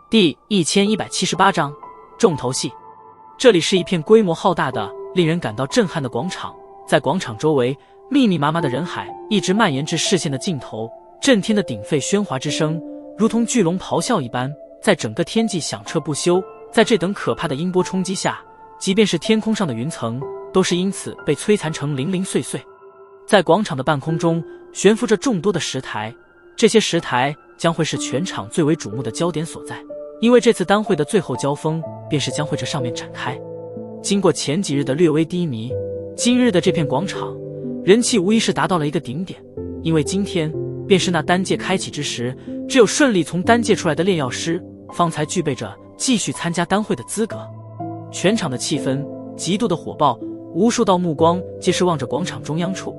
第1178章重头戏。这里是一片规模浩大的、令人感到震撼的广场，在广场周围，密密麻麻的人海一直蔓延至视线的尽头，震天的鼎沸喧哗之声，如同巨龙咆哮一般，在整个天际响彻不休。在这等可怕的音波冲击下，即便是天空上的云层，都是因此被摧残成零零碎碎。在广场的半空中，悬浮着众多的石台，这些石台将会是全场最为瞩目的焦点所在。因为这次单会的最后交锋便是将会这上面展开。经过前几日的略微低迷，今日的这片广场人气无疑是达到了一个顶点。因为今天便是那丹界开启之时，只有顺利从丹界出来的炼药师方才具备着继续参加单会的资格。全场的气氛极度的火爆，无数道目光皆是望着广场中央处。